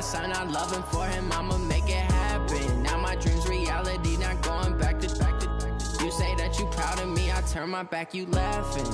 son, I'm loving for him, I'ma make it happen. Now my dream's reality, not going back to. You say that you proud of me, I turn my back, you laughing.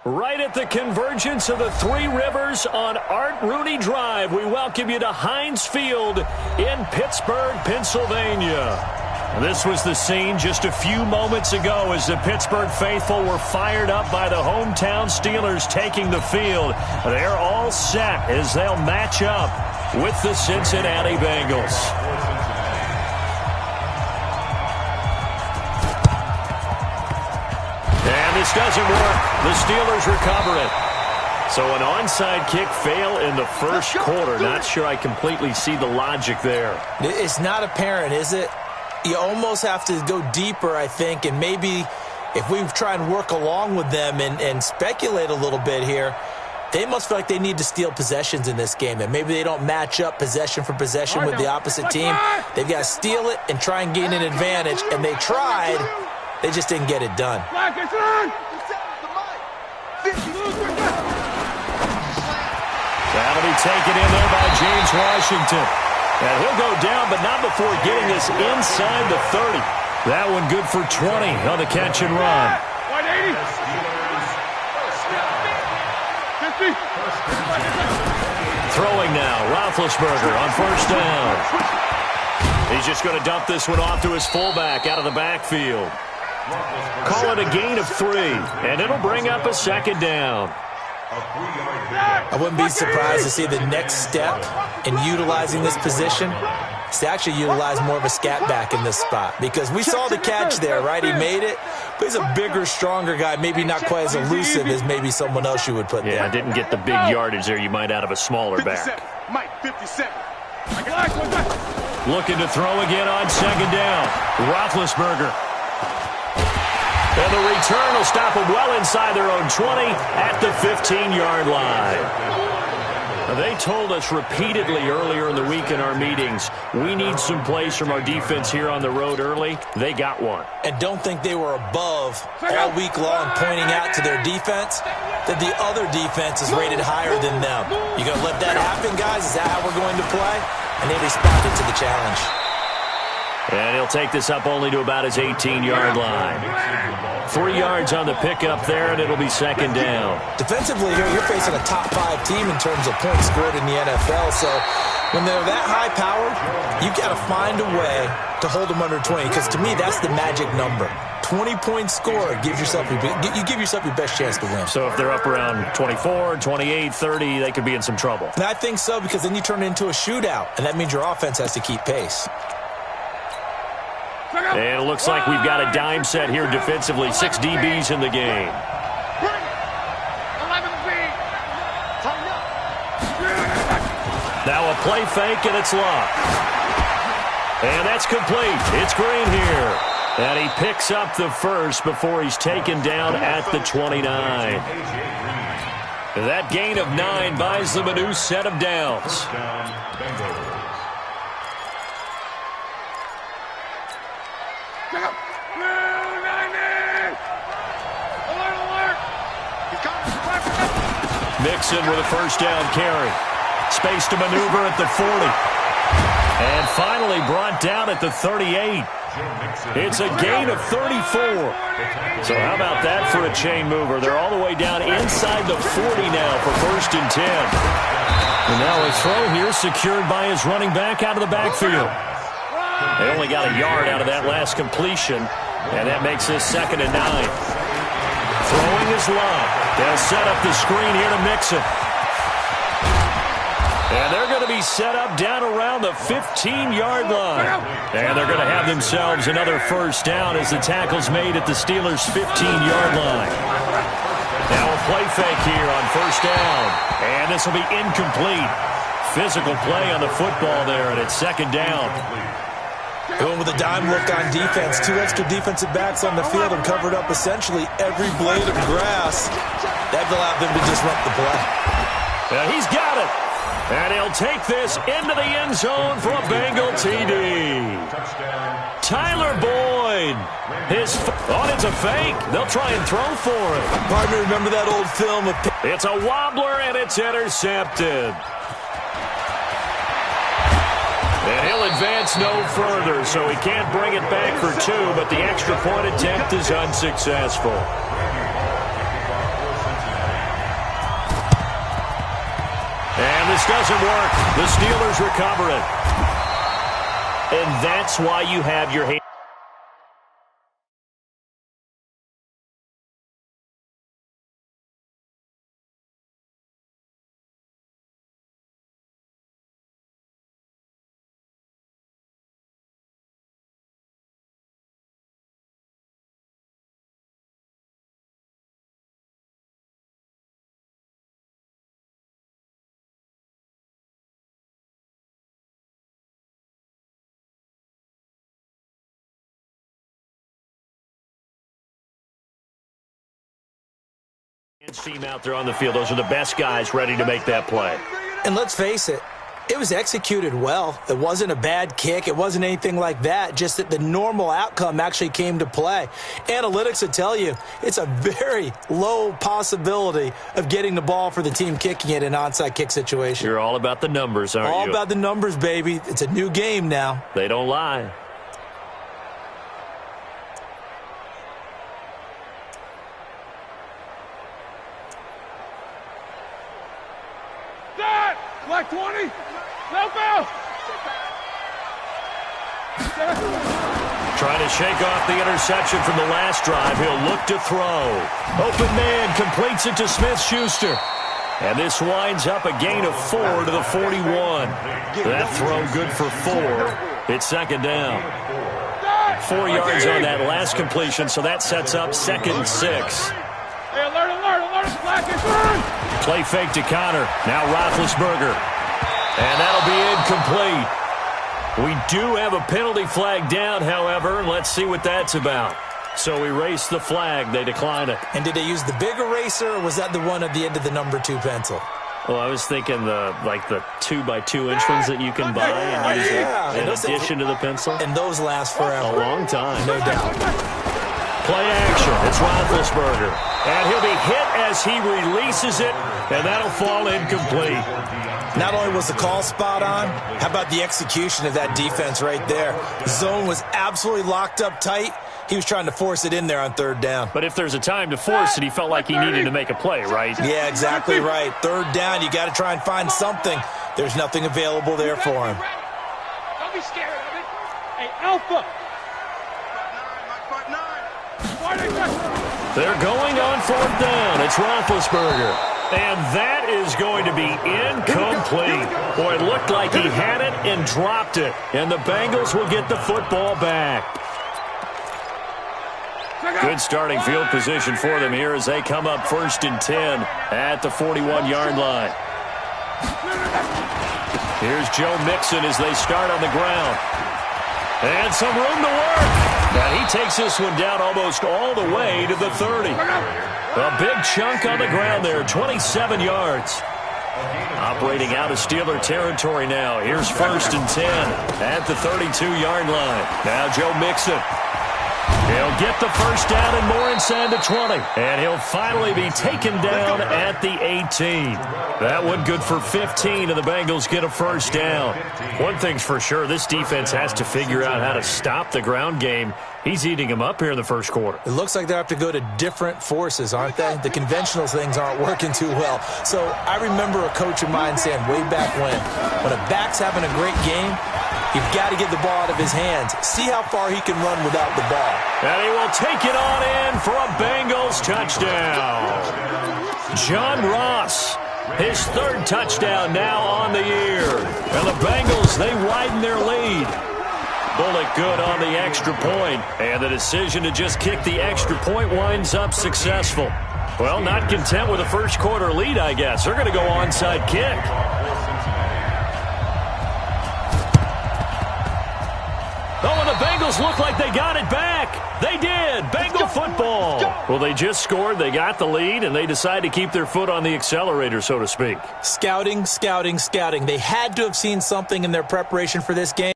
Right at the convergence of the Three Rivers on Art Rooney Drive, we welcome you to Heinz Field in Pittsburgh, Pennsylvania. This was the scene just a few moments ago as the Pittsburgh faithful were fired up by the hometown Steelers taking the field. They're all set as they'll match up with the Cincinnati Bengals. And this doesn't work. The Steelers recover it. So an onside kick fail in the first quarter. Not sure I completely see the logic there. It's not apparent, is it? You almost have to go deeper, I think, and maybe if we try and work along with them and speculate a little bit here, they must feel like they need to steal possessions in this game, and maybe they don't match up possession for possession with the opposite team. They've got to steal it and try and gain an advantage, and they tried. They just didn't get it done. That'll be taken in there by James Washington. And he'll go down, but not before getting this inside the 30. That one good for 20 on the catch and run. 180. Throwing now, Roethlisberger on first down. He's just going to dump this one off to his fullback out of the backfield. Call it a gain of 3, and it'll bring up a second down. I wouldn't be surprised to see the next step in utilizing this position is to actually utilize more of a scat back in this spot, because we saw the catch there, right? He made it, but he's a bigger, stronger guy, maybe not quite as elusive as maybe someone else you would put there. Yeah, didn't get the big yardage there you might out of a smaller back. Mike, 57. Looking to throw again on second down. Roethlisberger. And the return will stop them well inside their own 20 at the 15-yard line. They told us repeatedly earlier in the week in our meetings, we need some plays from our defense here on the road early. They got one. And don't think they were above all week long pointing out to their defense that the other defense is rated higher than them. You going to let that happen, guys? Is that how we're going to play? And they responded to the challenge. And he'll take this up only to about his 18-yard line. 3 yards on the pickup there, and it'll be second down. Defensively here, you're facing a top-5 team in terms of points scored in the NFL. So when they're that high-powered, you've got to find a way to hold them under 20, because to me, that's the magic number. 20-point score gives yourself you give yourself your best chance to win. So if they're up around 24, 28, 30, they could be in some trouble. And I think so, because then you turn it into a shootout, and that means your offense has to keep pace. And it looks like we've got a dime set here defensively. 6 DBs in the game. Now a play fake, and it's locked. And that's complete. It's Green here. And he picks up the first before he's taken down at the 29. That gain of 9 buys them a new set of downs. Mixon with a first down carry. Space to maneuver at the 40. And finally brought down at the 38. It's a gain of 34. So how about that for a chain mover? They're all the way down inside the 40 now for first and 10. And now a throw here secured by his running back out of the backfield. They only got a yard out of that last completion, and that makes this second and 9. Throwing is Love. They'll set up the screen here to Mixon. And they're going to be set up down around the 15-yard line. And they're going to have themselves another first down as the tackle's made at the Steelers' 15-yard line. Now a play fake here on first down. And this will be incomplete. Physical play on the football there, and it's second down. Going with a dime look on defense. 2 extra defensive backs on the field and covered up essentially every blade of grass. That allowed them to disrupt the play. He's got it. And he'll take this into the end zone for a Bengal TD. Tyler Boyd. It's a fake. They'll try and throw for it. Partner, remember that old film? It's a wobbler, and it's intercepted. And he'll advance no further, so he can't bring it back for 2, but the extra point attempt is unsuccessful. And this doesn't work. The Steelers recover it. And that's why you have your hand. Team out there on the field. Those are the best guys ready to make that play. And let's face it, it was executed well. It wasn't a bad kick. It wasn't anything like that. Just that the normal outcome actually came to play. Analytics would tell you it's a very low possibility of getting the ball for the team kicking it in an onside kick situation. You're all about the numbers, aren't you? All about the numbers, baby. It's a new game now. They don't lie. Black 20. Help out. Trying to shake off the interception from the last drive. He'll look to throw. Open man completes it to Smith-Schuster. And this winds up a gain of 4 to the 41. That throw good for 4. It's second down. 4 yards on that last completion, so that sets up 2nd and 6. Hey, alert, Black is run. Play fake to Connor. Now Roethlisberger. And that'll be incomplete. We do have a penalty flag down, however, and let's see what that's about. So erase the flag. They decline it. And did they use the big eraser, or was that the one at the end of the number 2 pencil? Well, I was thinking the 2x2 inch ones that you can buy and use in addition to the pencil. And those last forever. A long time. No doubt. Play action. It's Roethlisberger. And he'll be hit as he releases it, and that'll fall incomplete. Not only was the call spot on, how about the execution of that defense right there? The zone was absolutely locked up tight. He was trying to force it in there on 3rd down. But if there's a time to force it, he felt like he needed to make a play, right? Yeah, exactly right. 3rd down, you got to try and find something. There's nothing available there for him. Don't be scared of it. Hey, Alpha. They're going on 4th down. It's Roethlisberger. And that is going to be incomplete. Boy, it looked like he had it and dropped it. And the Bengals will get the football back. Good starting field position for them here as they come up 1st and 10 at the 41-yard line. Here's Joe Mixon as they start on the ground. And some room to work. And he takes this one down almost all the way to the 30. A big chunk on the ground there, 27 yards. Operating out of Steeler territory now. Here's 1st and 10 at the 32-yard line. Now Joe Mixon. He'll get the first down and more inside the 20. And he'll finally be taken down at the 18. That one good for 15, and the Bengals get a first down. One thing's for sure, this defense has to figure out how to stop the ground game. He's eating them up here in the first quarter. It looks like they have to go to different forces, aren't they? The conventional things aren't working too well. So I remember a coach of mine saying way back when a back's having a great game, you've got to get the ball out of his hands. See how far he can run without the ball. And he will take it on in for a Bengals touchdown. John Ross, his 3rd touchdown now on the year. And the Bengals, they widen their lead. Bullock good on the extra point. And the decision to just kick the extra point winds up successful. Well, not content with a first quarter lead, I guess. They're going to go onside kick. Oh, the Bengals look like they got it back. They did. Bengal football. Well, they just scored. They got the lead, and they decide to keep their foot on the accelerator, so to speak. Scouting, scouting, scouting. They had to have seen something in their preparation for this game.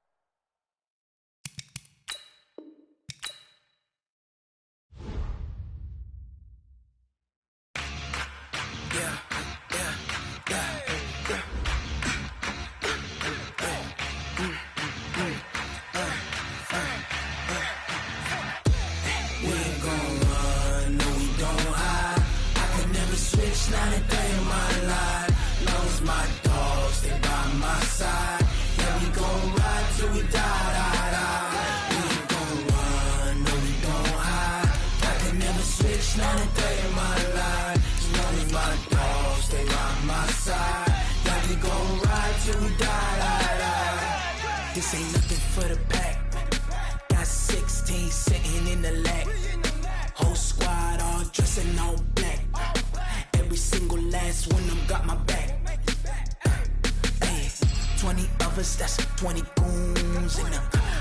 Not a day in my life, long as my dogs stay by my side. Yeah, we gon' ride till we die. We ain't gon' run, no we don't hide. I can never switch, not a day in my life, as long as my dogs stay by my side. Yeah, we gon' ride till we die. This ain't nothing for the pack. Got 16 sitting in the lap. Whole squad all dressed in all black. Every single last one of them got my back. Hey, 20 of us, that's 20 goons. And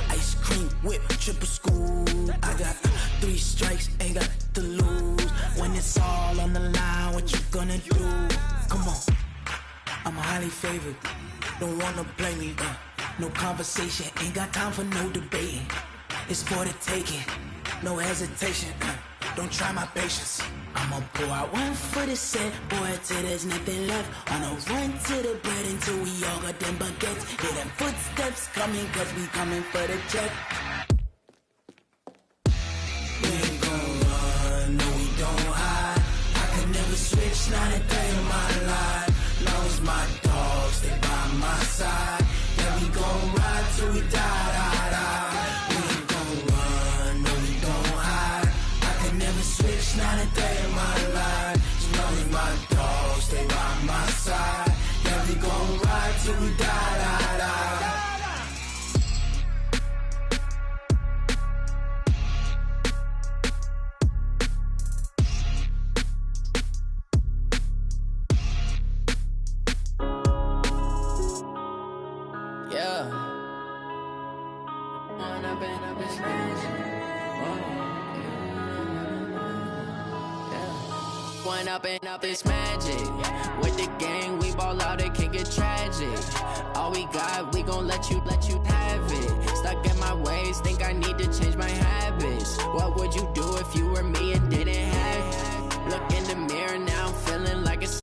ice cream whip, triple scoop. I got 3 strikes, ain't got to lose. When it's all on the line, what you gonna do? Come on, I'm highly favored. Don't wanna play me, no conversation. Ain't got time for no debating. It's for the taking, no hesitation. Don't try my patience. I'ma pour out one for the set, boy, till there's nothing left. On a run to the bread until we all got them baguettes. Hear them footsteps coming, cause we coming for the check. We ain't gon' run, no we don't hide. I can never switch, not a day in my life. Long as my dogs stay by my side. Yeah, we gon' ride till we die. We ain't gon' run, no we don't hide. I can never switch, not a day in my life. As long as my dogs stay by my side. Yeah, we gon' ride till we die. Yeah. One up and up is magic. With the gang, we ball out, it can get tragic. All we got, we gon' let you have it. Stuck in my ways, think I need to change my habits. What would you do if you were me and didn't have it? Look in the mirror now, I'm feeling like it's